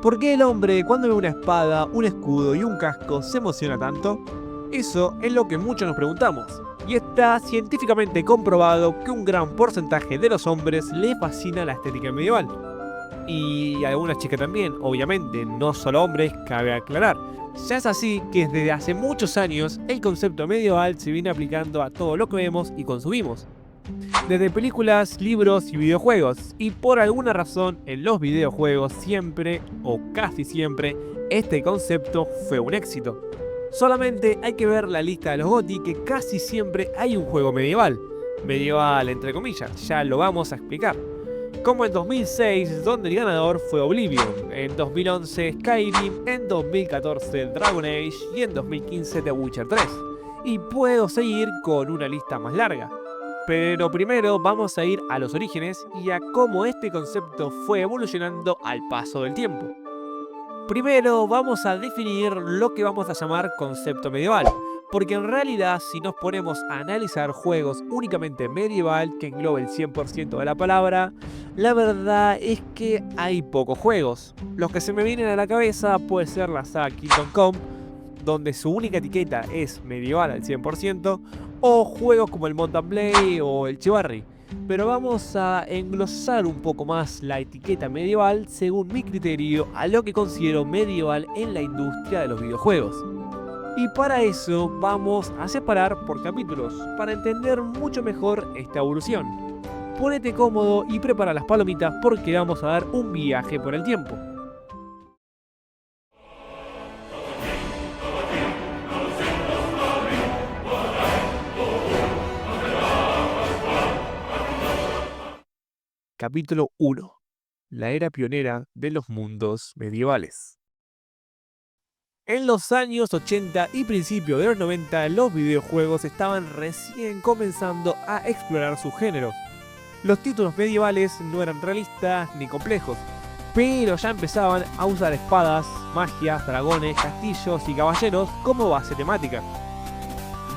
¿Por qué el hombre cuando ve una espada, un escudo y un casco se emociona tanto? Eso es lo que muchos nos preguntamos. Y está científicamente comprobado que un gran porcentaje de los hombres les fascina la estética medieval. Y a algunas chicas también, obviamente, no solo hombres, cabe aclarar. Ya es así que desde hace muchos años el concepto medieval se viene aplicando a todo lo que vemos y consumimos. Desde películas, libros y videojuegos. Y por alguna razón en los videojuegos siempre o casi siempre este concepto fue un éxito. Solamente hay que ver la lista de los GOTY que casi siempre hay un juego medieval. Medieval entre comillas, ya lo vamos a explicar. Como en 2006, donde el ganador fue Oblivion, en 2011 Skyrim, en 2014 Dragon Age y en 2015 The Witcher 3. Y puedo seguir con una lista más larga. Pero primero vamos a ir a los orígenes y a cómo este concepto fue evolucionando al paso del tiempo. Primero vamos a definir lo que vamos a llamar concepto medieval, porque en realidad si nos ponemos a analizar juegos únicamente medieval que englobe el 100% de la palabra, la verdad es que hay pocos juegos. Los que se me vienen a la cabeza puede ser la saga Kingdom Come, donde su única etiqueta es medieval al 100%, o juegos como el Mount & Blade o el Chivalry. Pero vamos a englosar un poco más la etiqueta medieval según mi criterio a lo que considero medieval en la industria de los videojuegos. Y para eso vamos a separar por capítulos, para entender mucho mejor esta evolución. Ponete cómodo y prepara las palomitas porque vamos a dar un viaje por el tiempo. Capítulo 1. La era pionera de los mundos medievales. En los años 80 y principios de los 90, los videojuegos estaban recién comenzando a explorar sus géneros. Los títulos medievales no eran realistas ni complejos, pero ya empezaban a usar espadas, magias, dragones, castillos y caballeros como base temática.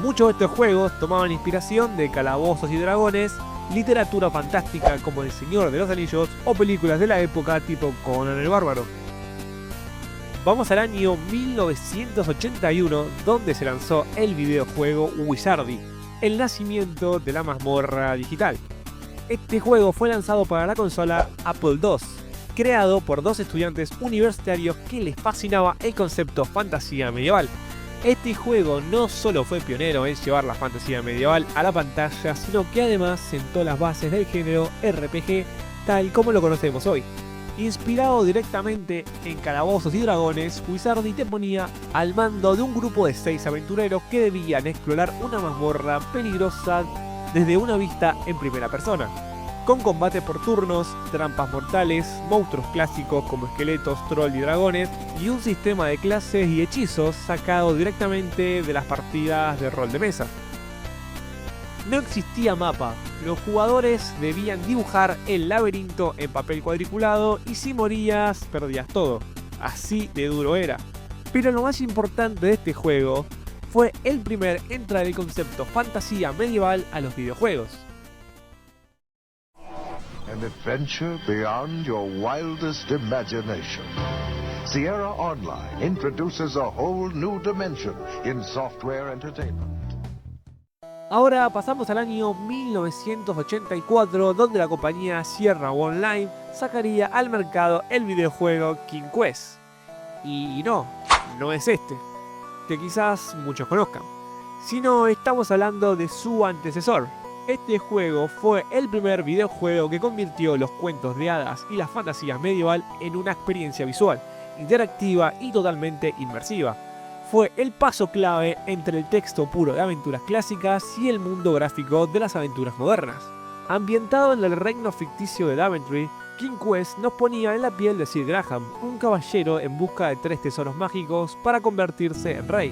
Muchos de estos juegos tomaban inspiración de calabozos y dragones, literatura fantástica como El Señor de los Anillos o películas de la época tipo Conan el Bárbaro. Vamos al año 1981, donde se lanzó el videojuego Wizardy, el nacimiento de la mazmorra digital. Este juego fue lanzado para la consola Apple II, creado por dos estudiantes universitarios que les fascinaba el concepto fantasía medieval. Este juego no solo fue pionero en llevar la fantasía medieval a la pantalla, sino que además sentó las bases del género RPG tal como lo conocemos hoy. Inspirado directamente en calabozos y dragones, Wizardy te ponía al mando de un grupo de 6 aventureros que debían explorar una mazmorra peligrosa desde una vista en primera persona, con combate por turnos, trampas mortales, monstruos clásicos como esqueletos, troll y dragones, y un sistema de clases y hechizos sacado directamente de las partidas de rol de mesa. No existía mapa, los jugadores debían dibujar el laberinto en papel cuadriculado y si morías, perdías todo. Así de duro era. Pero lo más importante de este juego fue el primer en traer el concepto fantasía medieval a los videojuegos. An adventure beyond your wildest imagination. Sierra Online introduces a whole new dimension in software entertainment. Ahora pasamos al año 1984, donde la compañía Sierra Online sacaría al mercado el videojuego King Quest. Y no es este, que quizás muchos conozcan, sino estamos hablando de su antecesor. Este juego fue el primer videojuego que convirtió los cuentos de hadas y la fantasía medieval en una experiencia visual, interactiva y totalmente inmersiva. Fue el paso clave entre el texto puro de aventuras clásicas y el mundo gráfico de las aventuras modernas. Ambientado en el reino ficticio de Daventry, King Quest nos ponía en la piel de Sir Graham, un caballero en busca de 3 tesoros mágicos para convertirse en rey.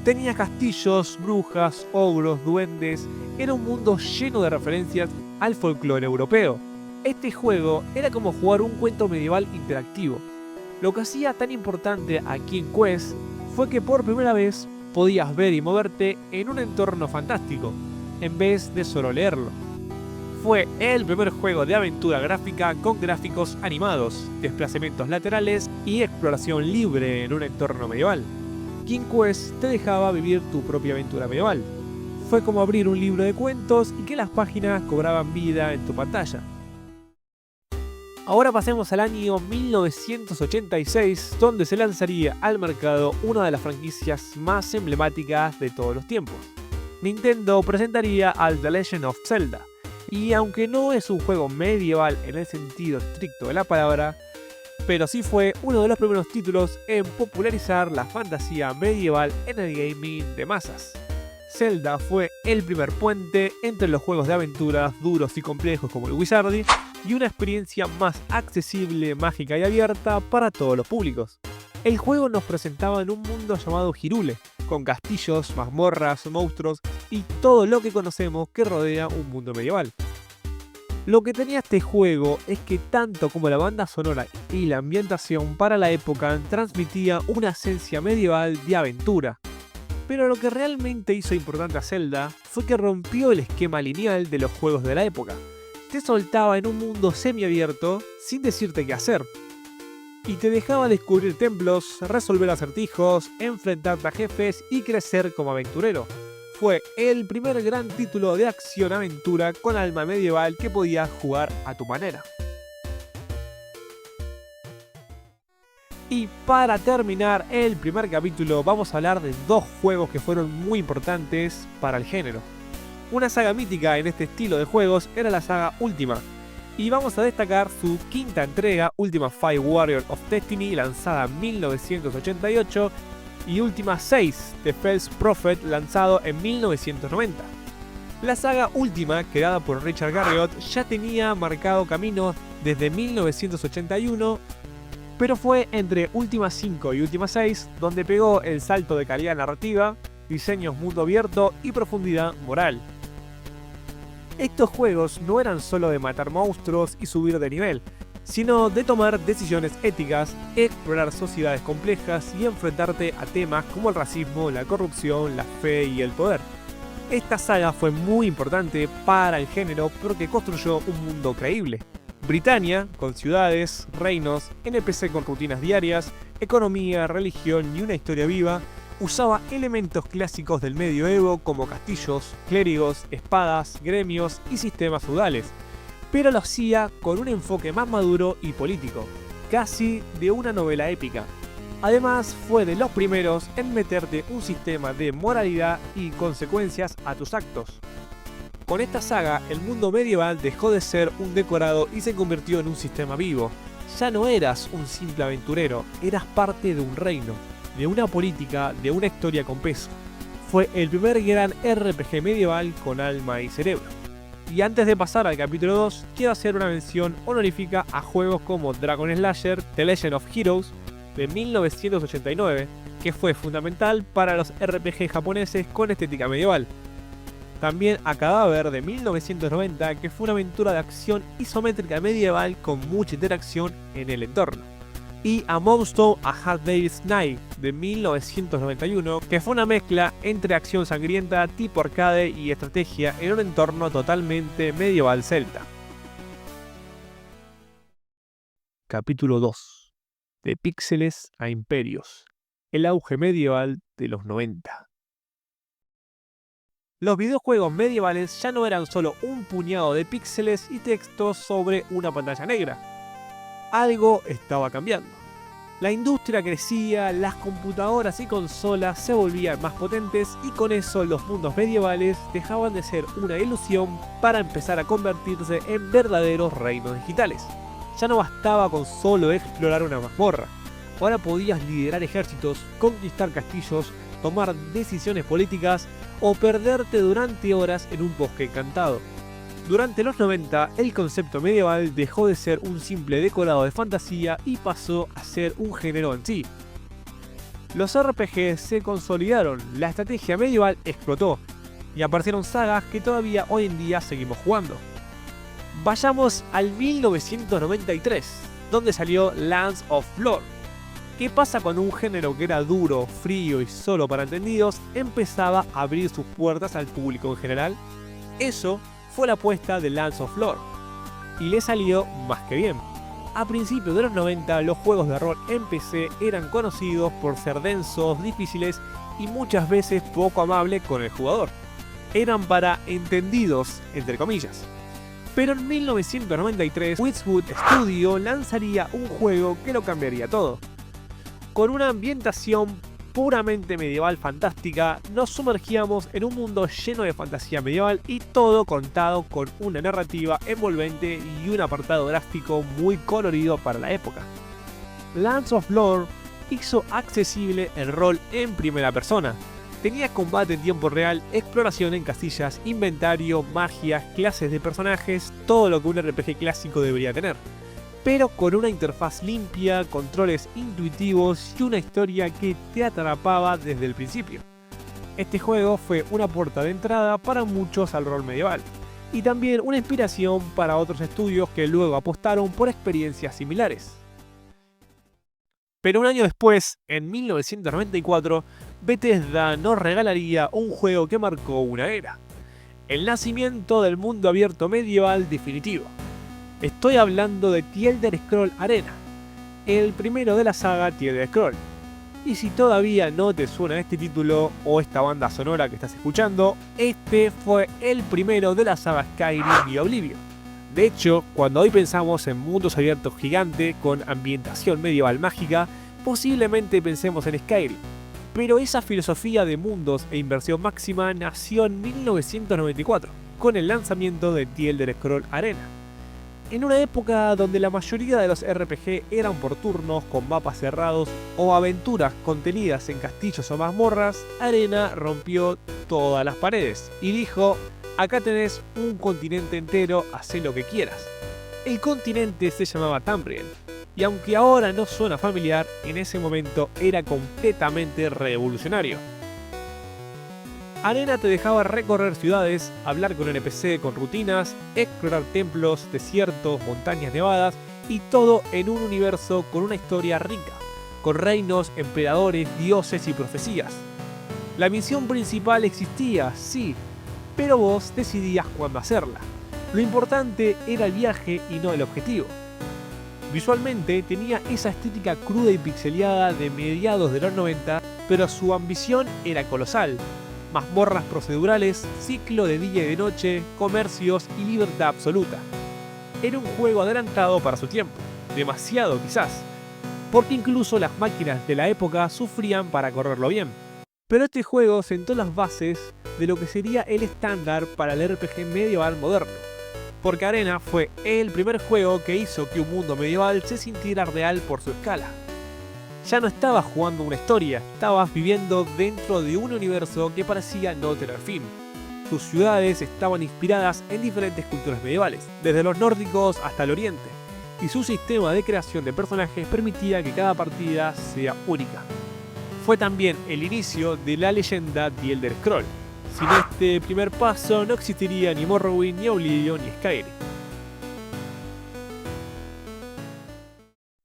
Tenía castillos, brujas, ogros, duendes, era un mundo lleno de referencias al folclore europeo. Este juego era como jugar un cuento medieval interactivo. Lo que hacía tan importante a King Quest fue que por primera vez podías ver y moverte en un entorno fantástico, en vez de solo leerlo. Fue el primer juego de aventura gráfica con gráficos animados, desplazamientos laterales y exploración libre en un entorno medieval. King Quest te dejaba vivir tu propia aventura medieval. Fue como abrir un libro de cuentos y que las páginas cobraban vida en tu pantalla. Ahora pasemos al año 1986, donde se lanzaría al mercado una de las franquicias más emblemáticas de todos los tiempos. Nintendo presentaría al The Legend of Zelda, y aunque no es un juego medieval en el sentido estricto de la palabra, pero sí fue uno de los primeros títulos en popularizar la fantasía medieval en el gaming de masas. Zelda fue el primer puente entre los juegos de aventuras duros y complejos como el Wizardry y una experiencia más accesible, mágica y abierta para todos los públicos. El juego nos presentaba en un mundo llamado Hyrule, con castillos, mazmorras, monstruos y todo lo que conocemos que rodea un mundo medieval. Lo que tenía este juego es que tanto como la banda sonora y la ambientación para la época transmitía una esencia medieval de aventura. Pero lo que realmente hizo importante a Zelda fue que rompió el esquema lineal de los juegos de la época. Te soltaba en un mundo semiabierto sin decirte qué hacer. Y te dejaba descubrir templos, resolver acertijos, enfrentarte a jefes y crecer como aventurero. Fue el primer gran título de acción-aventura con alma medieval que podías jugar a tu manera. Y para terminar el primer capítulo vamos a hablar de dos juegos que fueron muy importantes para el género. Una saga mítica en este estilo de juegos era la saga Ultima, y vamos a destacar su quinta entrega, Ultima 5 Warrior of Destiny, lanzada en 1988, y Ultima 6, The First Prophet, lanzado en 1990. La saga Ultima, creada por Richard Garriott, ya tenía marcado camino desde 1981, pero fue entre Ultima 5 y Ultima 6 donde pegó el salto de calidad narrativa, diseños mundo abierto y profundidad moral. Estos juegos no eran solo de matar monstruos y subir de nivel, sino de tomar decisiones éticas, explorar sociedades complejas y enfrentarte a temas como el racismo, la corrupción, la fe y el poder. Esta saga fue muy importante para el género porque construyó un mundo creíble. Britannia, con ciudades, reinos, NPC con rutinas diarias, economía, religión y una historia viva, usaba elementos clásicos del medioevo como castillos, clérigos, espadas, gremios y sistemas feudales, pero lo hacía con un enfoque más maduro y político, casi de una novela épica. Además, fue de los primeros en meterte un sistema de moralidad y consecuencias a tus actos. Con esta saga, el mundo medieval dejó de ser un decorado y se convirtió en un sistema vivo. Ya no eras un simple aventurero, eras parte de un reino, de una política, de una historia con peso. Fue el primer gran RPG medieval con alma y cerebro. Y antes de pasar al capítulo 2, quiero hacer una mención honorífica a juegos como Dragon Slayer, The Legend of Heroes, de 1989, que fue fundamental para los RPG japoneses con estética medieval. También a Cadáver de 1990, que fue una aventura de acción isométrica medieval con mucha interacción en el entorno. Y a Moonstone A Hard Day's Night de 1991, que fue una mezcla entre acción sangrienta tipo arcade y estrategia en un entorno totalmente medieval celta. Capítulo 2. De píxeles a imperios. El auge medieval de los 90. Los videojuegos medievales ya no eran solo un puñado de píxeles y textos sobre una pantalla negra. Algo estaba cambiando. La industria crecía, las computadoras y consolas se volvían más potentes y con eso los mundos medievales dejaban de ser una ilusión para empezar a convertirse en verdaderos reinos digitales. Ya no bastaba con solo explorar una mazmorra. Ahora podías liderar ejércitos, conquistar castillos, tomar decisiones políticas o perderte durante horas en un bosque encantado. Durante los 90, el concepto medieval dejó de ser un simple decorado de fantasía y pasó a ser un género en sí. Los RPG se consolidaron, la estrategia medieval explotó y aparecieron sagas que todavía hoy en día seguimos jugando. Vayamos al 1993, donde salió Lands of Lore. ¿Qué pasa cuando un género que era duro, frío y solo para entendidos empezaba a abrir sus puertas al público en general? Eso fue la apuesta de Lands of Lore, y le salió más que bien. A principios de los 90 los juegos de rol en PC eran conocidos por ser densos, difíciles y muchas veces poco amables con el jugador. Eran para entendidos, entre comillas. Pero en 1993 Westwood Studio lanzaría un juego que lo cambiaría todo. Con una ambientación puramente medieval fantástica, nos sumergíamos en un mundo lleno de fantasía medieval y todo contado con una narrativa envolvente y un apartado gráfico muy colorido para la época. Lands of Lore hizo accesible el rol en primera persona. Tenía combate en tiempo real, exploración en casillas, inventario, magias, clases de personajes, todo lo que un RPG clásico debería tener, pero con una interfaz limpia, controles intuitivos y una historia que te atrapaba desde el principio. Este juego fue una puerta de entrada para muchos al rol medieval, y también una inspiración para otros estudios que luego apostaron por experiencias similares. Pero un año después, en 1994, Bethesda nos regalaría un juego que marcó una era: el nacimiento del mundo abierto medieval definitivo. Estoy hablando de The Elder Scrolls Arena, el primero de la saga The Elder Scrolls. Y si todavía no te suena este título o esta banda sonora que estás escuchando, este fue el primero de la saga Skyrim y Oblivion. De hecho, cuando hoy pensamos en mundos abiertos gigantes con ambientación medieval mágica, posiblemente pensemos en Skyrim. Pero esa filosofía de mundos e inversión máxima nació en 1994, con el lanzamiento de The Elder Scrolls Arena. En una época donde la mayoría de los RPG eran por turnos, con mapas cerrados o aventuras contenidas en castillos o mazmorras, Arena rompió todas las paredes y dijo: acá tenés un continente entero, hacé lo que quieras. El continente se llamaba Tamriel, y aunque ahora no suena familiar, en ese momento era completamente revolucionario. Arena te dejaba recorrer ciudades, hablar con NPC con rutinas, explorar templos, desiertos, montañas nevadas y todo en un universo con una historia rica, con reinos, emperadores, dioses y profecías. La misión principal existía, sí, pero vos decidías cuándo hacerla. Lo importante era el viaje y no el objetivo. Visualmente tenía esa estética cruda y pixeleada de mediados de los 90, pero su ambición era colosal. Mazmorras procedurales, ciclo de día y de noche, comercios y libertad absoluta. Era un juego adelantado para su tiempo, demasiado quizás, porque incluso las máquinas de la época sufrían para correrlo bien. Pero este juego sentó las bases de lo que sería el estándar para el RPG medieval moderno, porque Arena fue el primer juego que hizo que un mundo medieval se sintiera real por su escala. Ya no estabas jugando una historia, estabas viviendo dentro de un universo que parecía no tener fin. Sus ciudades estaban inspiradas en diferentes culturas medievales, desde los nórdicos hasta el oriente, y su sistema de creación de personajes permitía que cada partida sea única. Fue también el inicio de la leyenda The Elder Scrolls. Sin este primer paso no existiría ni Morrowind, ni Oblivion, ni Skyrim.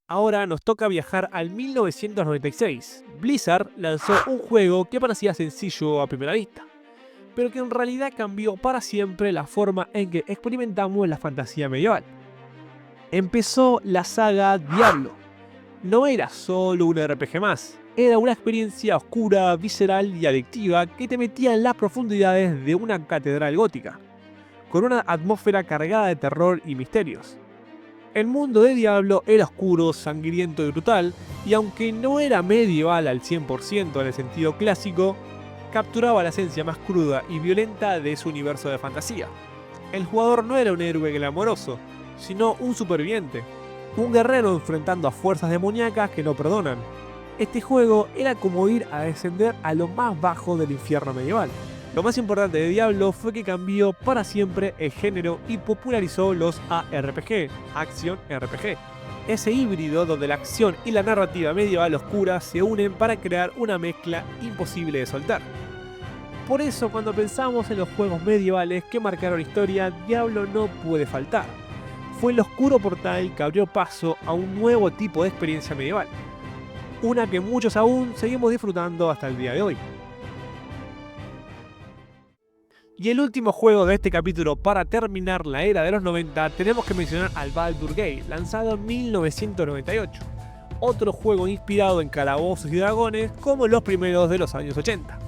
Ahora nos toca viajar al 1996. Blizzard lanzó un juego que parecía sencillo a primera vista, pero que en realidad cambió para siempre la forma en que experimentamos la fantasía medieval. Empezó la saga Diablo. No era solo un RPG más, era una experiencia oscura, visceral y adictiva que te metía en las profundidades de una catedral gótica, con una atmósfera cargada de terror y misterios. El mundo de Diablo era oscuro, sangriento y brutal, y aunque no era medieval al 100% en el sentido clásico, capturaba la esencia más cruda y violenta de su universo de fantasía. El jugador no era un héroe glamoroso, sino un superviviente, un guerrero enfrentando a fuerzas demoníacas que no perdonan. Este juego era como ir a descender a lo más bajo del infierno medieval. Lo más importante de Diablo fue que cambió para siempre el género y popularizó los ARPG, Action RPG. Ese híbrido donde la acción y la narrativa medieval oscura se unen para crear una mezcla imposible de soltar. Por eso, cuando pensamos en los juegos medievales que marcaron historia, Diablo no puede faltar. Fue el oscuro portal que abrió paso a un nuevo tipo de experiencia medieval, una que muchos aún seguimos disfrutando hasta el día de hoy. Y el último juego de este capítulo para terminar la era de los 90, tenemos que mencionar al Baldur's Gate, lanzado en 1998. Otro juego inspirado en calabozos y dragones como los primeros de los años 80.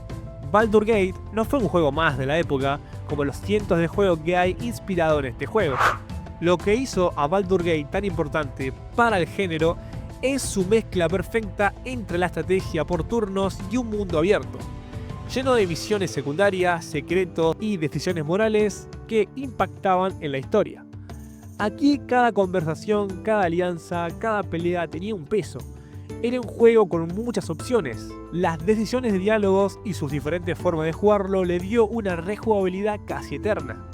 Baldur's Gate no fue un juego más de la época, como los cientos de juegos que hay inspirados en este juego. Lo que hizo a Baldur's Gate tan importante para el género es su mezcla perfecta entre la estrategia por turnos y un mundo abierto, lleno de misiones secundarias, secretos y decisiones morales que impactaban en la historia. Aquí cada conversación, cada alianza, cada pelea tenía un peso. Era un juego con muchas opciones. Las decisiones de diálogos y sus diferentes formas de jugarlo le dio una rejugabilidad casi eterna.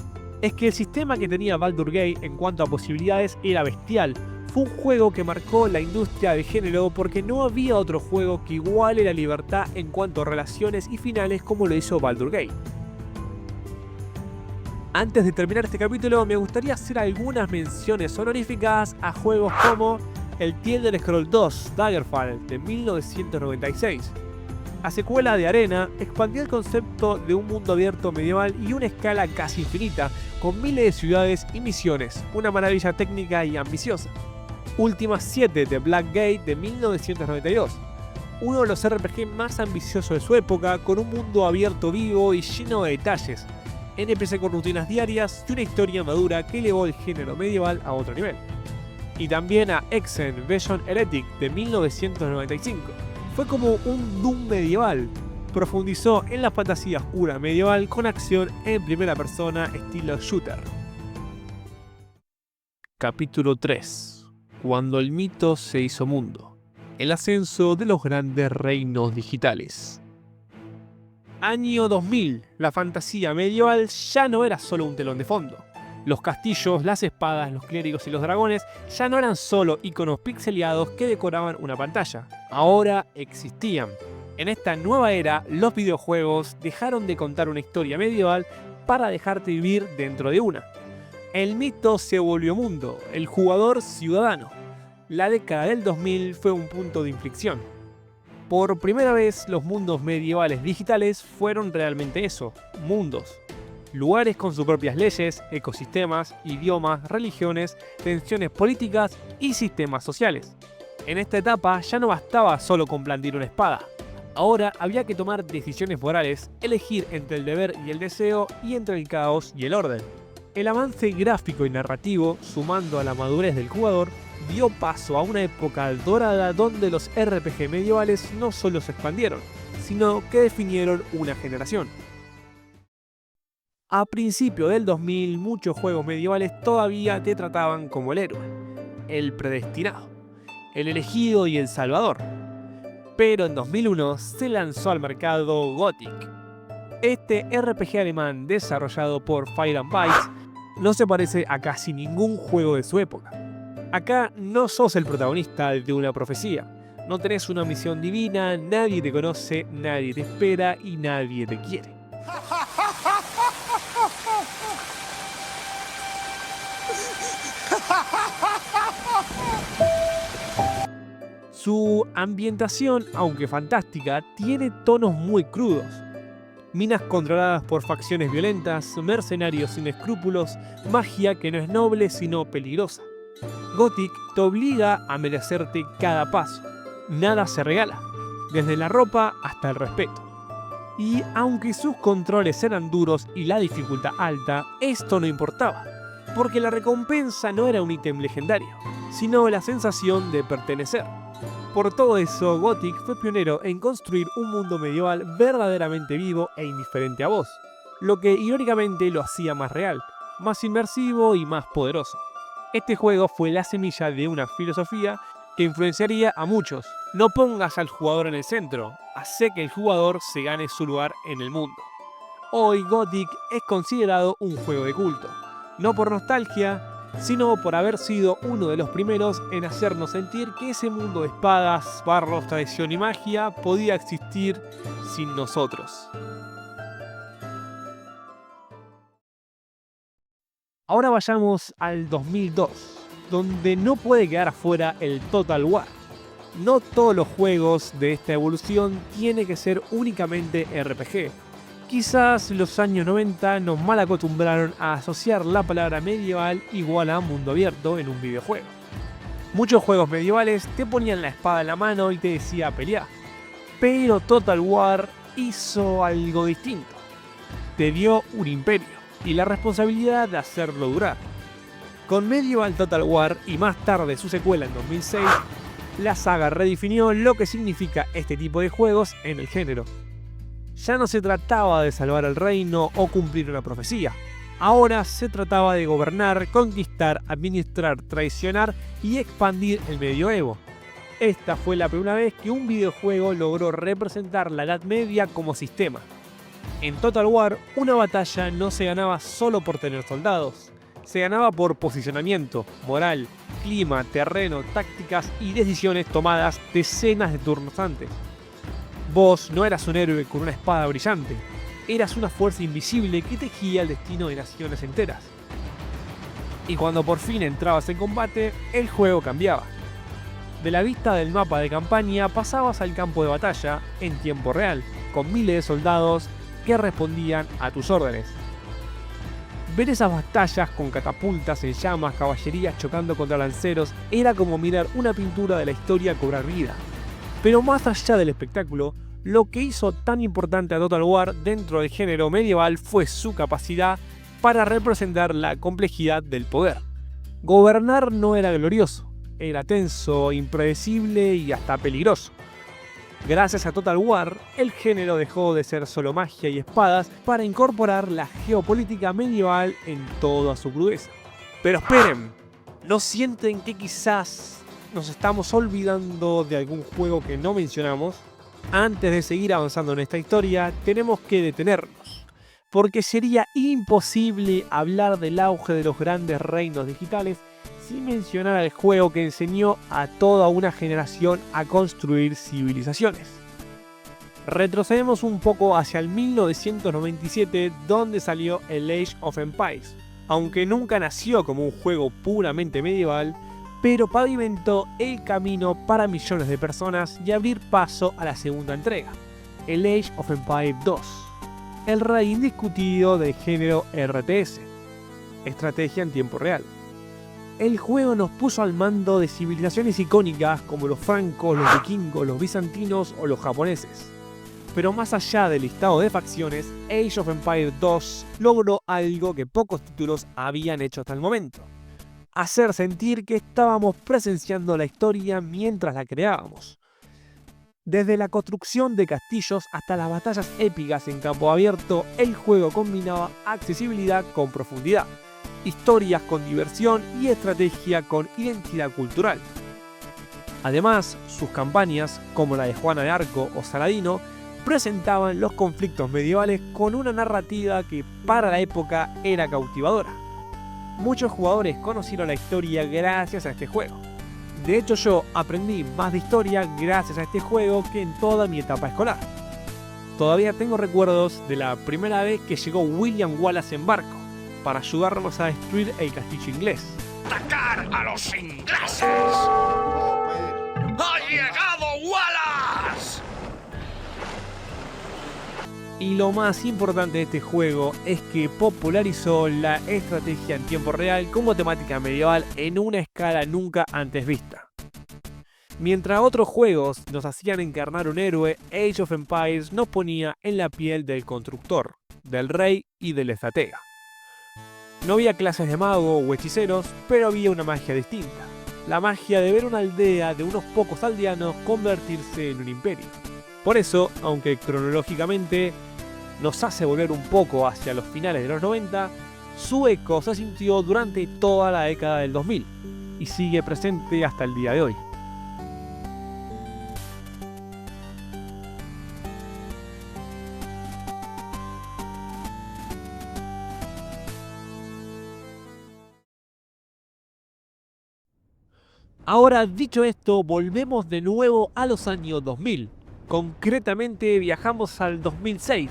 Es que el sistema que tenía Baldur's Gate en cuanto a posibilidades era bestial. Fue un juego que marcó la industria del género porque no había otro juego que iguale la libertad en cuanto a relaciones y finales como lo hizo Baldur's Gate. Antes de terminar este capítulo, me gustaría hacer algunas menciones honoríficas a juegos como el The Elder Scrolls 2 Daggerfall de 1996. La secuela de Arena expandió el concepto de un mundo abierto medieval y una escala casi infinita, con miles de ciudades y misiones, una maravilla técnica y ambiciosa. Ultima 7 de Blackgate de 1992, uno de los RPG más ambiciosos de su época, con un mundo abierto vivo y lleno de detalles, NPC con rutinas diarias y una historia madura que elevó el género medieval a otro nivel. Y también a Exen Vision Heretic de 1995. Fue como un Doom medieval. Profundizó en la fantasía oscura medieval con acción en primera persona estilo shooter. Capítulo 3. Cuando el mito se hizo mundo. El ascenso de los grandes reinos digitales. Año 2000. La fantasía medieval ya no era solo un telón de fondo. Los castillos, las espadas, los clérigos y los dragones ya no eran solo iconos pixeleados que decoraban una pantalla. Ahora existían. En esta nueva era, los videojuegos dejaron de contar una historia medieval para dejarte vivir dentro de una. El mito se volvió mundo, el jugador ciudadano. La década del 2000 fue un punto de inflexión. Por primera vez, los mundos medievales digitales fueron realmente eso, mundos. Lugares con sus propias leyes, ecosistemas, idiomas, religiones, tensiones políticas y sistemas sociales. En esta etapa ya no bastaba solo con blandir una espada. Ahora había que tomar decisiones morales, elegir entre el deber y el deseo y entre el caos y el orden. El avance gráfico y narrativo, sumando a la madurez del jugador, dio paso a una época dorada donde los RPG medievales no solo se expandieron, sino que definieron una generación. A principios del 2000, muchos juegos medievales todavía te trataban como el héroe, el predestinado, el elegido y el salvador. Pero en 2001 se lanzó al mercado Gothic. Este RPG alemán desarrollado por Fire & Bytes no se parece a casi ningún juego de su época. Acá no sos el protagonista de una profecía, no tenés una misión divina, nadie te conoce, nadie te espera y nadie te quiere. Su ambientación, aunque fantástica, tiene tonos muy crudos. Minas controladas por facciones violentas, mercenarios sin escrúpulos, magia que no es noble sino peligrosa. Gothic te obliga a merecerte cada paso. Nada se regala, desde la ropa hasta el respeto. Y aunque sus controles eran duros y la dificultad alta, esto no importaba, porque la recompensa no era un ítem legendario, sino la sensación de pertenecer. Por todo eso, Gothic fue pionero en construir un mundo medieval verdaderamente vivo e indiferente a vos, lo que irónicamente lo hacía más real, más inmersivo y más poderoso. Este juego fue la semilla de una filosofía que influenciaría a muchos. No pongas al jugador en el centro, hace que el jugador se gane su lugar en el mundo. Hoy Gothic es considerado un juego de culto, no por nostalgia, sino por haber sido uno de los primeros en hacernos sentir que ese mundo de espadas, barros, tradición y magia podía existir sin nosotros. Ahora vayamos al 2002, donde no puede quedar afuera el Total War. No todos los juegos de esta evolución tienen que ser únicamente RPG. Quizás los años 90 nos mal acostumbraron a asociar la palabra medieval igual a mundo abierto en un videojuego. Muchos juegos medievales te ponían la espada en la mano y te decía pelear. Pero Total War hizo algo distinto. Te dio un imperio y la responsabilidad de hacerlo durar. Con Medieval Total War y más tarde su secuela en 2006, la saga redefinió lo que significa este tipo de juegos en el género. Ya no se trataba de salvar el reino o cumplir una profecía. Ahora se trataba de gobernar, conquistar, administrar, traicionar y expandir el medioevo. Esta fue la primera vez que un videojuego logró representar la Edad Media como sistema. En Total War, una batalla no se ganaba solo por tener soldados. Se ganaba por posicionamiento, moral, clima, terreno, tácticas y decisiones tomadas decenas de turnos antes. Vos no eras un héroe con una espada brillante, eras una fuerza invisible que tejía el destino de naciones enteras. Y cuando por fin entrabas en combate, el juego cambiaba. De la vista del mapa de campaña pasabas al campo de batalla en tiempo real, con miles de soldados que respondían a tus órdenes. Ver esas batallas con catapultas en llamas, caballerías chocando contra lanceros, era como mirar una pintura de la historia cobrar vida. Pero más allá del espectáculo, lo que hizo tan importante a Total War dentro del género medieval fue su capacidad para representar la complejidad del poder. Gobernar no era glorioso, era tenso, impredecible y hasta peligroso. Gracias a Total War, el género dejó de ser solo magia y espadas para incorporar la geopolítica medieval en toda su crudeza. Pero esperen, ¿no sienten que quizás nos estamos olvidando de algún juego que no mencionamos? Antes de seguir avanzando en esta historia, tenemos que detenernos, porque sería imposible hablar del auge de los grandes reinos digitales sin mencionar al juego que enseñó a toda una generación a construir civilizaciones. Retrocedemos un poco hacia el 1997, donde salió el Age of Empires. Aunque nunca nació como un juego puramente medieval, pero pavimentó el camino para millones de personas y abrir paso a la segunda entrega, el Age of Empires 2, el rey indiscutido del género RTS, estrategia en tiempo real. El juego nos puso al mando de civilizaciones icónicas como los francos, los vikingos, los bizantinos o los japoneses. Pero más allá del listado de facciones, Age of Empires 2 logró algo que pocos títulos habían hecho hasta el momento: hacer sentir que estábamos presenciando la historia mientras la creábamos. Desde la construcción de castillos hasta las batallas épicas en campo abierto, el juego combinaba accesibilidad con profundidad, historias con diversión y estrategia con identidad cultural. Además, sus campañas, como la de Juana de Arco o Saladino, presentaban los conflictos medievales con una narrativa que para la época era cautivadora. Muchos jugadores conocieron la historia gracias a este juego. De hecho, yo aprendí más de historia gracias a este juego que en toda mi etapa escolar. Todavía tengo recuerdos de la primera vez que llegó William Wallace en barco para ayudarnos a destruir el castillo inglés. ¡Atacar a los ingleses! ¡Ha llegado Wallace! Y lo más importante de este juego es que popularizó la estrategia en tiempo real como temática medieval en una escala nunca antes vista. Mientras otros juegos nos hacían encarnar un héroe, Age of Empires nos ponía en la piel del constructor, del rey y del estratega. No había clases de mago o hechiceros, pero había una magia distinta. La magia de ver una aldea de unos pocos aldeanos convertirse en un imperio. Por eso, aunque cronológicamente nos hace volver un poco hacia los finales de los 90, su eco se sintió durante toda la década del 2000 y sigue presente hasta el día de hoy. Ahora, dicho esto, volvemos de nuevo a los años 2000. Concretamente viajamos al 2006,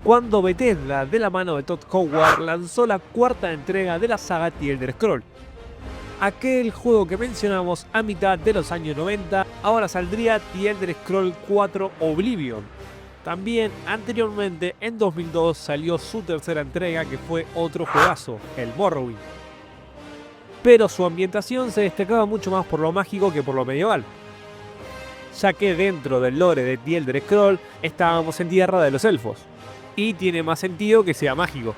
cuando Bethesda, de la mano de Todd Howard, lanzó la cuarta entrega de la saga The Elder Scrolls. Aquel juego que mencionamos a mitad de los años 90, ahora saldría The Elder Scrolls 4 Oblivion. También anteriormente en 2002 salió su tercera entrega, que fue otro juegazo, el Morrowind. Pero su ambientación se destacaba mucho más por lo mágico que por lo medieval, ya que dentro del lore de The Elder Scrolls estábamos en tierra de los elfos, y tiene más sentido que sea mágico.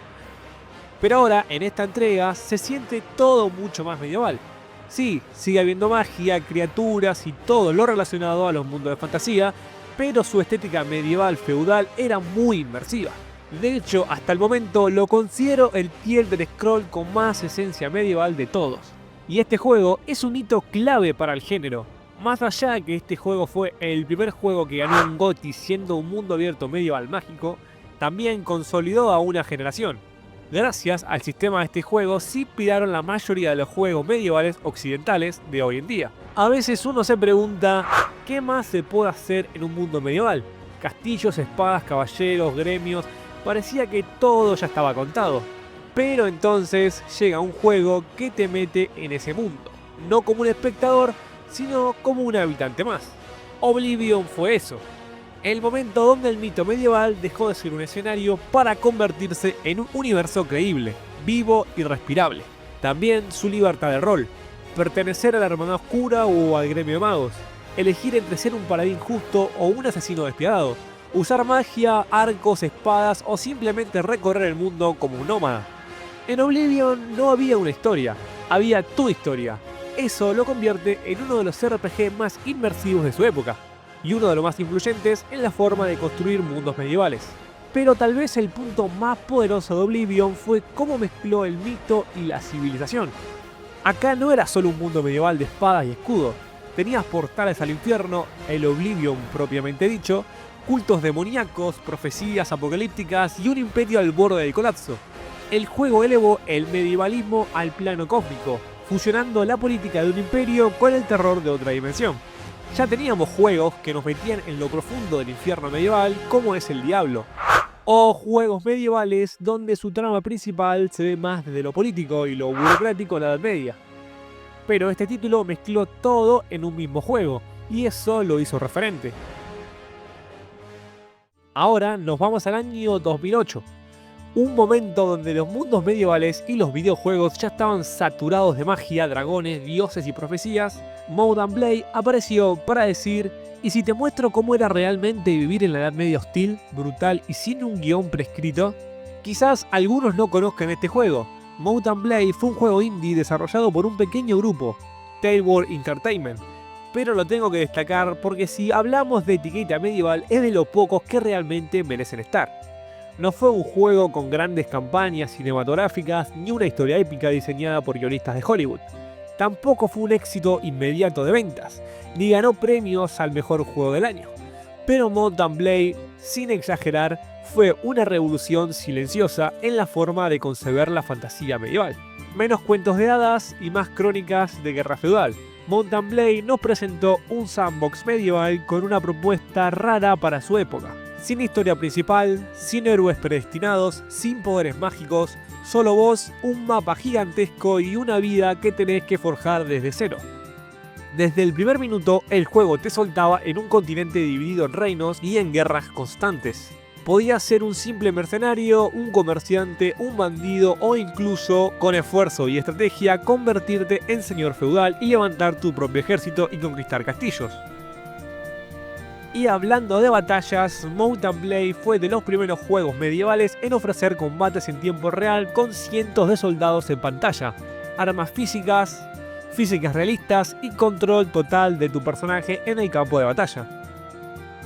Pero ahora, en esta entrega, se siente todo mucho más medieval. Sí, sigue habiendo magia, criaturas y todo lo relacionado a los mundos de fantasía, pero su estética medieval feudal era muy inmersiva. De hecho, hasta el momento lo considero el The Elder Scrolls con más esencia medieval de todos. Y este juego es un hito clave para el género. Más allá de que este juego fue el primer juego que ganó un GOTY siendo un mundo abierto medieval mágico, también consolidó a una generación. Gracias al sistema de este juego se inspiraron la mayoría de los juegos medievales occidentales de hoy en día. A veces uno se pregunta, ¿qué más se puede hacer en un mundo medieval? Castillos, espadas, caballeros, gremios, parecía que todo ya estaba contado. Pero entonces llega un juego que te mete en ese mundo, no como un espectador, sino como un habitante más. Oblivion fue eso. El momento donde el mito medieval dejó de ser un escenario para convertirse en un universo creíble, vivo y respirable. También su libertad de rol, pertenecer a la hermandad oscura o al gremio de magos, elegir entre ser un paladín justo o un asesino despiadado, usar magia, arcos, espadas o simplemente recorrer el mundo como un nómada. En Oblivion no había una historia, había tu historia. Eso lo convierte en uno de los RPG más inmersivos de su época, y uno de los más influyentes en la forma de construir mundos medievales. Pero tal vez el punto más poderoso de Oblivion fue cómo mezcló el mito y la civilización. Acá no era solo un mundo medieval de espadas y escudos, tenías portales al infierno, el Oblivion propiamente dicho, cultos demoníacos, profecías apocalípticas y un imperio al borde del colapso. El juego elevó el medievalismo al plano cósmico, fusionando la política de un imperio con el terror de otra dimensión. Ya teníamos juegos que nos metían en lo profundo del infierno medieval, como es el Diablo, o juegos medievales donde su trama principal se ve más desde lo político y lo burocrático en la Edad Media. Pero este título mezcló todo en un mismo juego, y eso lo hizo referente. Ahora nos vamos al año 2008. Un momento donde los mundos medievales y los videojuegos ya estaban saturados de magia, dragones, dioses y profecías. Mount & Blade apareció para decir: ¿y si te muestro cómo era realmente vivir en la Edad Media hostil, brutal y sin un guión prescrito? Quizás algunos no conozcan este juego. Mount & Blade fue un juego indie desarrollado por un pequeño grupo, Tailworld Entertainment, pero lo tengo que destacar porque si hablamos de etiqueta medieval es de los pocos que realmente merecen estar. No fue un juego con grandes campañas cinematográficas ni una historia épica diseñada por guionistas de Hollywood. Tampoco fue un éxito inmediato de ventas, ni ganó premios al mejor juego del año. Pero Mount & Blade, sin exagerar, fue una revolución silenciosa en la forma de concebir la fantasía medieval. Menos cuentos de hadas y más crónicas de guerra feudal. Mount & Blade nos presentó un sandbox medieval con una propuesta rara para su época. Sin historia principal, sin héroes predestinados, sin poderes mágicos, solo vos, un mapa gigantesco y una vida que tenés que forjar desde cero. Desde el primer minuto, el juego te soltaba en un continente dividido en reinos y en guerras constantes. Podías ser un simple mercenario, un comerciante, un bandido o incluso, con esfuerzo y estrategia, convertirte en señor feudal y levantar tu propio ejército y conquistar castillos. Y hablando de batallas, Mount & Blade fue de los primeros juegos medievales en ofrecer combates en tiempo real con cientos de soldados en pantalla, armas físicas realistas y control total de tu personaje en el campo de batalla.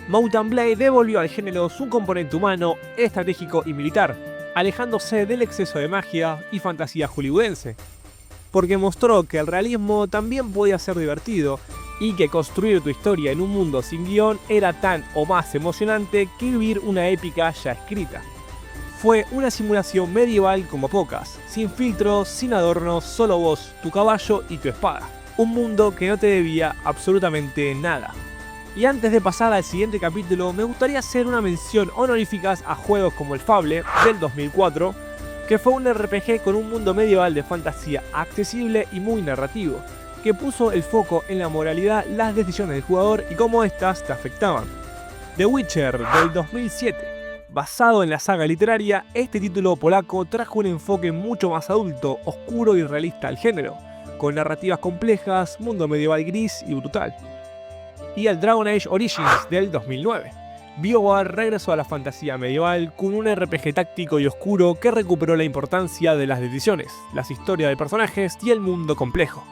Mount & Blade devolvió al género su componente humano, estratégico y militar, alejándose del exceso de magia y fantasía hollywoodense, porque mostró que el realismo también podía ser divertido y que construir tu historia en un mundo sin guión era tan o más emocionante que vivir una épica ya escrita. Fue una simulación medieval como pocas, sin filtros, sin adornos, solo vos, tu caballo y tu espada. Un mundo que no te debía absolutamente nada. Y antes de pasar al siguiente capítulo, me gustaría hacer una mención honorífica a juegos como el Fable del 2004, que fue un RPG con un mundo medieval de fantasía accesible y muy narrativo, que puso el foco en la moralidad, las decisiones del jugador y cómo éstas te afectaban. The Witcher del 2007. Basado en la saga literaria, este título polaco trajo un enfoque mucho más adulto, oscuro y realista al género, con narrativas complejas, mundo medieval gris y brutal. Y el Dragon Age Origins del 2009. BioWare regresó a la fantasía medieval con un RPG táctico y oscuro que recuperó la importancia de las decisiones, las historias de personajes y el mundo complejo.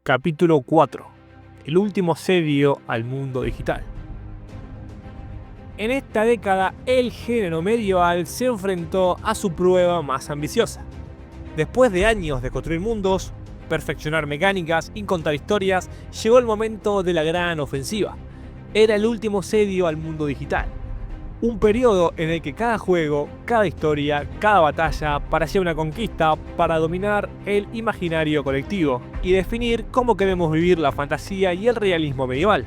Capítulo 4. El último asedio al mundo digital. En esta década, el género medieval se enfrentó a su prueba más ambiciosa. Después de años de construir mundos, perfeccionar mecánicas y contar historias, llegó el momento de la gran ofensiva. Era el último asedio al mundo digital. Un periodo en el que cada juego, cada historia, cada batalla parecía una conquista para dominar el imaginario colectivo y definir cómo queremos vivir la fantasía y el realismo medieval.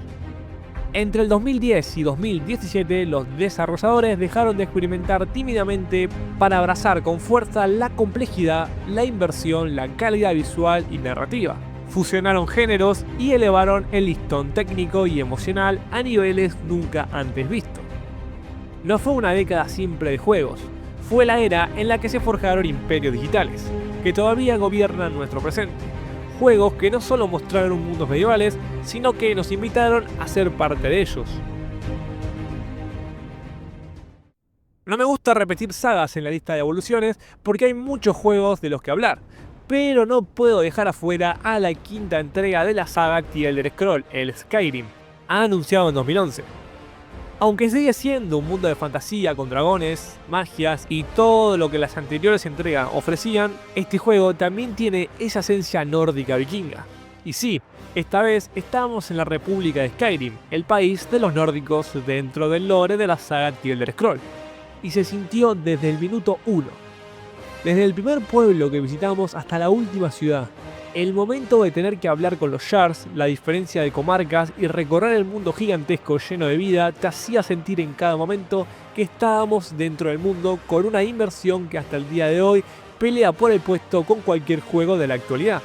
Entre el 2010 y 2017, los desarrolladores dejaron de experimentar tímidamente para abrazar con fuerza la complejidad, la inversión, la calidad visual y narrativa. Fusionaron géneros y elevaron el listón técnico y emocional a niveles nunca antes vistos. No fue una década simple de juegos, fue la era en la que se forjaron imperios digitales, que todavía gobiernan nuestro presente. Juegos que no solo mostraron mundos medievales, sino que nos invitaron a ser parte de ellos. No me gusta repetir sagas en la lista de evoluciones porque hay muchos juegos de los que hablar, pero no puedo dejar afuera a la quinta entrega de la saga The Elder Scrolls, el Skyrim, anunciado en 2011. Aunque sigue siendo un mundo de fantasía con dragones, magias y todo lo que las anteriores entregas ofrecían, este juego también tiene esa esencia nórdica vikinga. Y sí, esta vez estamos en la República de Skyrim, el país de los nórdicos dentro del lore de la saga The Elder Scrolls. Y se sintió desde el minuto 1. Desde el primer pueblo que visitamos hasta la última ciudad. El momento de tener que hablar con los Jarls, la diferencia de comarcas y recorrer el mundo gigantesco lleno de vida te hacía sentir en cada momento que estábamos dentro del mundo con una inmersión que hasta el día de hoy pelea por el puesto con cualquier juego de la actualidad.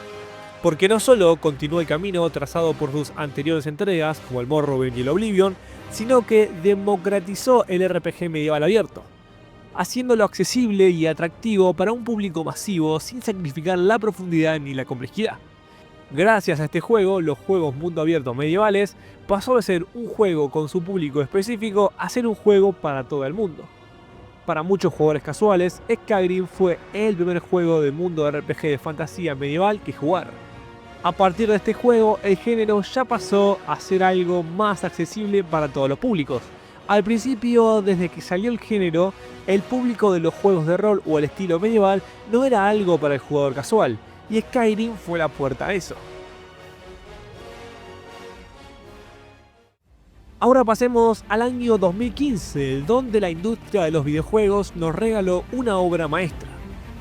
Porque no solo continuó el camino trazado por sus anteriores entregas como el Morrowind y el Oblivion, sino que democratizó el RPG medieval abierto, haciéndolo accesible y atractivo para un público masivo sin sacrificar la profundidad ni la complejidad. Gracias a este juego, los juegos mundo abierto medievales pasó de ser un juego con su público específico a ser un juego para todo el mundo. Para muchos jugadores casuales, Skyrim fue el primer juego de mundo RPG de fantasía medieval que jugaron. A partir de este juego, el género ya pasó a ser algo más accesible para todos los públicos. Al principio, desde que salió el género, el público de los juegos de rol o el estilo medieval no era algo para el jugador casual, y Skyrim fue la puerta a eso. Ahora pasemos al año 2015, donde la industria de los videojuegos nos regaló una obra maestra,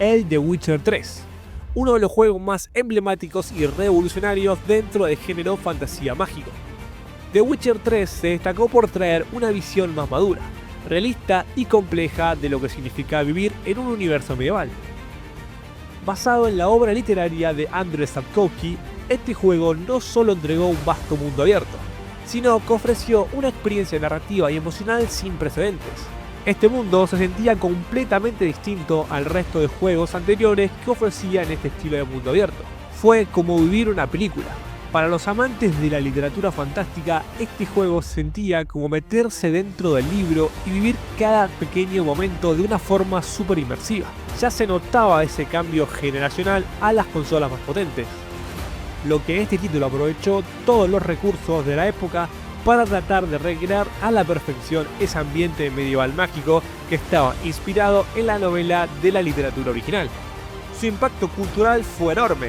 el The Witcher 3, uno de los juegos más emblemáticos y revolucionarios dentro del género fantasía mágico. The Witcher 3 se destacó por traer una visión más madura, realista y compleja de lo que significa vivir en un universo medieval. Basado en la obra literaria de Andrzej Sapkowski, este juego no solo entregó un vasto mundo abierto, sino que ofreció una experiencia narrativa y emocional sin precedentes. Este mundo se sentía completamente distinto al resto de juegos anteriores que ofrecían este estilo de mundo abierto. Fue como vivir una película. Para los amantes de la literatura fantástica, este juego se sentía como meterse dentro del libro y vivir cada pequeño momento de una forma súper inmersiva. Ya se notaba ese cambio generacional a las consolas más potentes. Lo que este título aprovechó todos los recursos de la época para tratar de recrear a la perfección ese ambiente medieval mágico que estaba inspirado en la novela de la literatura original. Su impacto cultural fue enorme.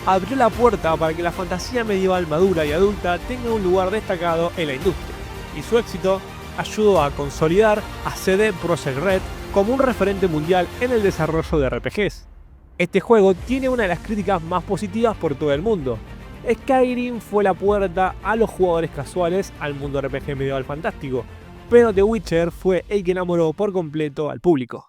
Abrió la puerta para que la fantasía medieval madura y adulta tenga un lugar destacado en la industria, y su éxito ayudó a consolidar a CD Projekt Red como un referente mundial en el desarrollo de RPGs. Este juego tiene una de las críticas más positivas por todo el mundo. Skyrim fue la puerta a los jugadores casuales al mundo RPG medieval fantástico, pero The Witcher fue el que enamoró por completo al público.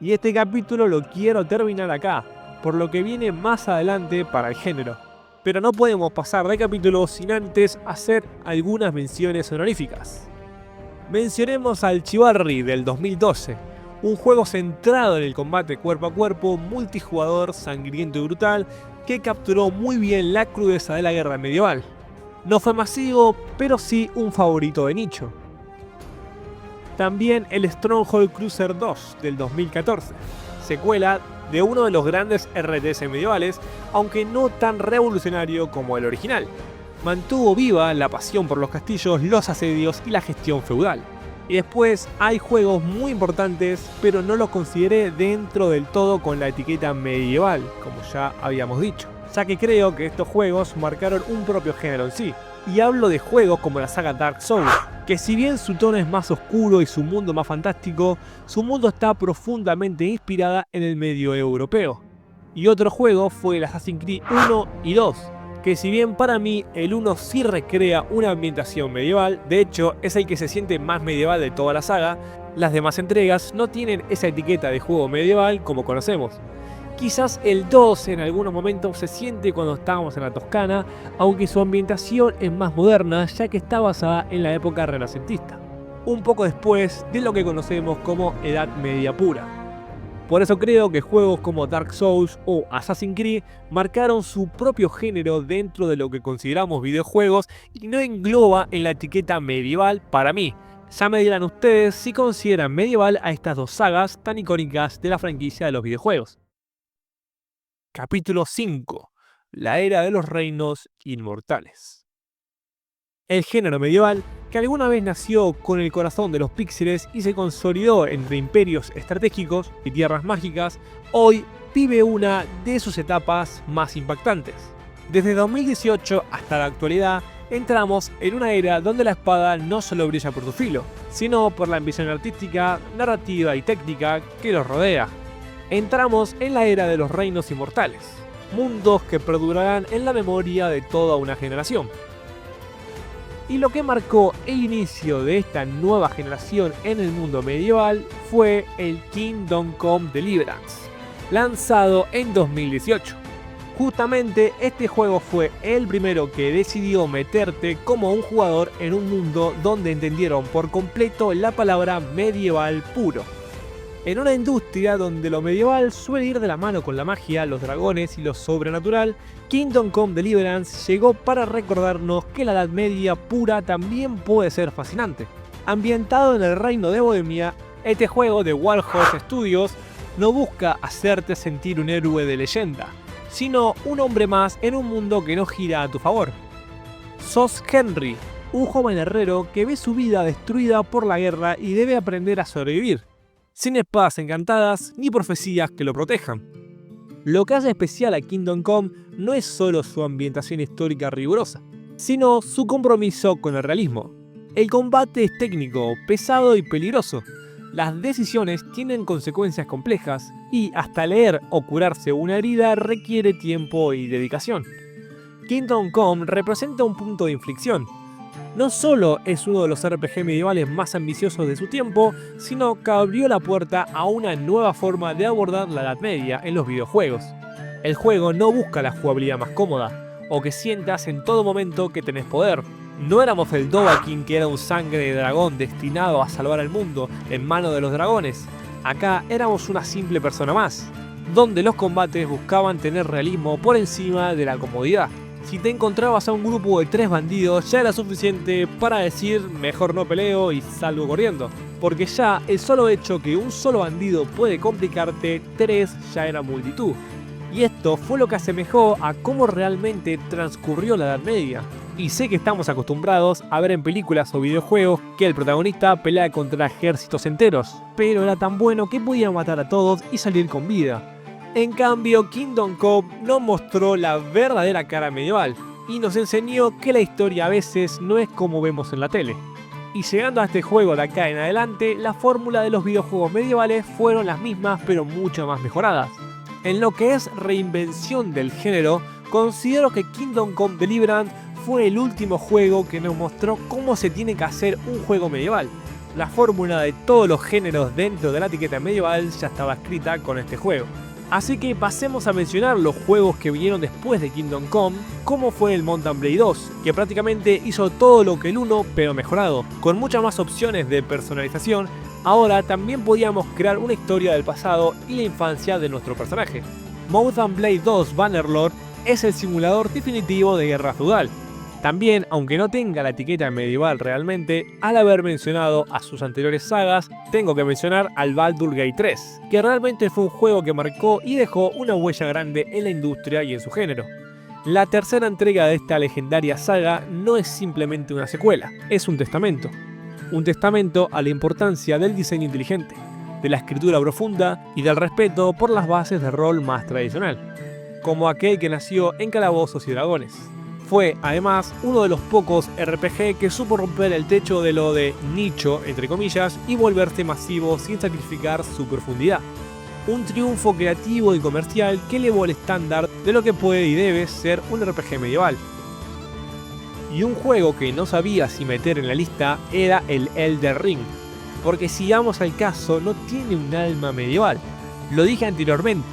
Y este capítulo lo quiero terminar acá, por lo que viene más adelante para el género. pero no podemos pasar de capítulo sin antes hacer algunas menciones honoríficas. Mencionemos al Chivalry del 2012, un juego centrado en el combate cuerpo a cuerpo, multijugador, sangriento y brutal, que capturó muy bien la crudeza de la guerra medieval. No fue masivo, pero sí un favorito de nicho. También el Stronghold Cruiser 2 del 2014, secuela de uno de los grandes RTS medievales, aunque no tan revolucionario como el original. Mantuvo viva la pasión por los castillos, los asedios y la gestión feudal. Y después hay juegos muy importantes, pero no los consideré dentro del todo con la etiqueta medieval, como ya habíamos dicho, ya que creo que estos juegos marcaron un propio género en sí. Y hablo de juegos como la saga Dark Souls, que si bien su tono es más oscuro y su mundo más fantástico, su mundo está profundamente inspirada en el medio europeo. Y otro juego fue el Assassin's Creed 1 y 2, que si bien para mí el 1 sí recrea una ambientación medieval, de hecho es el que se siente más medieval de toda la saga, las demás entregas no tienen esa etiqueta de juego medieval como conocemos. Quizás el 2 en algunos momentos se siente cuando estábamos en la Toscana, aunque su ambientación es más moderna ya que está basada en la época renacentista, un poco después de lo que conocemos como Edad Media pura. Por eso creo que juegos como Dark Souls o Assassin's Creed marcaron su propio género dentro de lo que consideramos videojuegos y no engloba en la etiqueta medieval para mí. Ya me dirán ustedes si consideran medieval a estas dos sagas tan icónicas de la franquicia de los videojuegos. Capítulo 5. La era de los reinos inmortales. El género medieval, que alguna vez nació con el corazón de los píxeles y se consolidó entre imperios estratégicos y tierras mágicas, hoy vive una de sus etapas más impactantes. Desde 2018 hasta la actualidad, entramos en una era donde la espada no solo brilla por su filo, sino por la ambición artística, narrativa y técnica que los rodea. Entramos en la era de los reinos inmortales, mundos que perdurarán en la memoria de toda una generación. Y lo que marcó el inicio de esta nueva generación en el mundo medieval fue el Kingdom Come Deliverance, lanzado en 2018. Justamente este juego fue el primero que decidió meterte como un jugador en un mundo donde entendieron por completo la palabra medieval puro. En una industria donde lo medieval suele ir de la mano con la magia, los dragones y lo sobrenatural, Kingdom Come Deliverance llegó para recordarnos que la Edad Media pura también puede ser fascinante. Ambientado en el reino de Bohemia, este juego de Wild Horse Studios no busca hacerte sentir un héroe de leyenda, sino un hombre más en un mundo que no gira a tu favor. Sos Henry, un joven herrero que ve su vida destruida por la guerra y debe aprender a sobrevivir, sin espadas encantadas ni profecías que lo protejan. Lo que hace especial a Kingdom Come no es solo su ambientación histórica rigurosa, sino su compromiso con el realismo. El combate es técnico, pesado y peligroso. Las decisiones tienen consecuencias complejas y hasta leer o curarse una herida requiere tiempo y dedicación. Kingdom Come representa un punto de inflexión. No solo es uno de los RPG medievales más ambiciosos de su tiempo, sino que abrió la puerta a una nueva forma de abordar la Edad Media en los videojuegos. El juego no busca la jugabilidad más cómoda, o que sientas en todo momento que tenés poder. No éramos el Dovahkiin, que era un sangre de dragón destinado a salvar al mundo en manos de los dragones. Acá éramos una simple persona más, donde los combates buscaban tener realismo por encima de la comodidad. Si te encontrabas a un grupo de 3 bandidos, ya era suficiente para decir mejor no peleo y salgo corriendo. Porque ya el solo hecho que un solo bandido puede complicarte, 3 ya era multitud. Y esto fue lo que asemejó a cómo realmente transcurrió la Edad Media. Y sé que estamos acostumbrados a ver en películas o videojuegos que el protagonista pelea contra ejércitos enteros, pero era tan bueno que podía matar a todos y salir con vida. En cambio, Kingdom Come nos mostró la verdadera cara medieval y nos enseñó que la historia a veces no es como vemos en la tele. Y llegando a este juego de acá en adelante, la fórmula de los videojuegos medievales fueron las mismas pero mucho más mejoradas. En lo que es reinvención del género, considero que Kingdom Come Deliverance fue el último juego que nos mostró cómo se tiene que hacer un juego medieval. La fórmula de todos los géneros dentro de la etiqueta medieval ya estaba escrita con este juego. Así que pasemos a mencionar los juegos que vinieron después de Kingdom Come, como fue el Mount & Blade 2, que prácticamente hizo todo lo que el 1 pero mejorado. Con muchas más opciones de personalización, ahora también podíamos crear una historia del pasado y la infancia de nuestro personaje. Mount & Blade 2 Bannerlord es el simulador definitivo de guerra feudal. También, aunque no tenga la etiqueta medieval realmente, al haber mencionado a sus anteriores sagas, tengo que mencionar al Baldur's Gate 3, que realmente fue un juego que marcó y dejó una huella grande en la industria y en su género. La tercera entrega de esta legendaria saga no es simplemente una secuela, es un testamento. Un testamento a la importancia del diseño inteligente, de la escritura profunda y del respeto por las bases de rol más tradicional, como aquel que nació en Calabozos y Dragones. Fue, además, uno de los pocos RPG que supo romper el techo de lo de nicho, entre comillas, y volverse masivo sin sacrificar su profundidad. Un triunfo creativo y comercial que elevó el estándar de lo que puede y debe ser un RPG medieval. Y un juego que no sabía si meter en la lista era el Elden Ring, porque si vamos al caso no tiene un alma medieval. Lo dije anteriormente.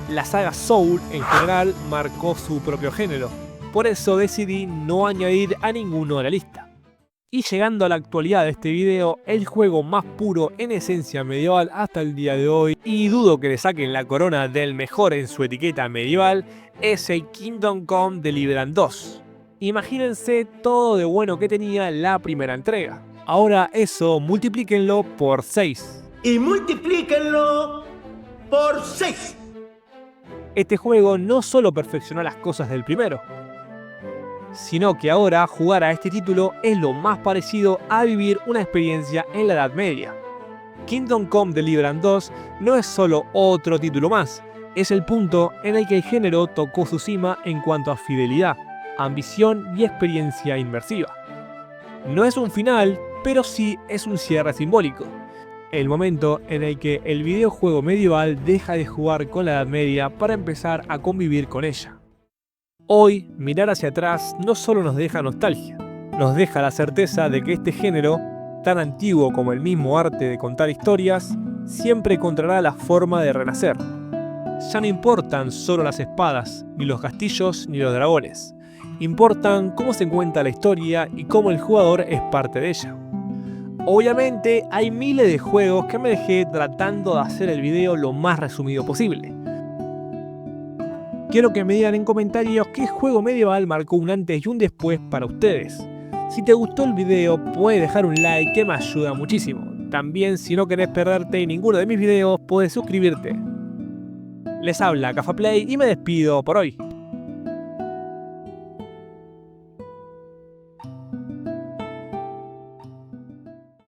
La saga Soul en general marcó su propio género, por eso decidí no añadir a ninguno a la lista. Y llegando a la actualidad de este video, el juego más puro en esencia medieval hasta el día de hoy, y dudo que le saquen la corona del mejor en su etiqueta medieval, es el Kingdom Come Deliverance 2. Imagínense todo de bueno que tenía la primera entrega. Ahora eso multiplíquenlo por 6. Y multiplíquenlo por 6. Este juego no solo perfeccionó las cosas del primero, sino que ahora jugar a este título es lo más parecido a vivir una experiencia en la Edad Media. Kingdom Come Deliverance 2 no es solo otro título más, es el punto en el que el género tocó su cima en cuanto a fidelidad, ambición y experiencia inmersiva. No es un final, pero sí es un cierre simbólico. El momento en el que el videojuego medieval deja de jugar con la Edad Media para empezar a convivir con ella. Hoy, mirar hacia atrás no solo nos deja nostalgia, nos deja la certeza de que este género, tan antiguo como el mismo arte de contar historias, siempre encontrará la forma de renacer. Ya no importan solo las espadas, ni los castillos, ni los dragones. Importan cómo se cuenta la historia y cómo el jugador es parte de ella. Obviamente hay miles de juegos que me dejé tratando de hacer el video lo más resumido posible. Quiero que me digan en comentarios qué juego medieval marcó un antes y un después para ustedes. Si te gustó el video puedes dejar un like que me ayuda muchísimo. También si no querés perderte ninguno de mis videos puedes suscribirte. Les habla Cafaplay y me despido por hoy.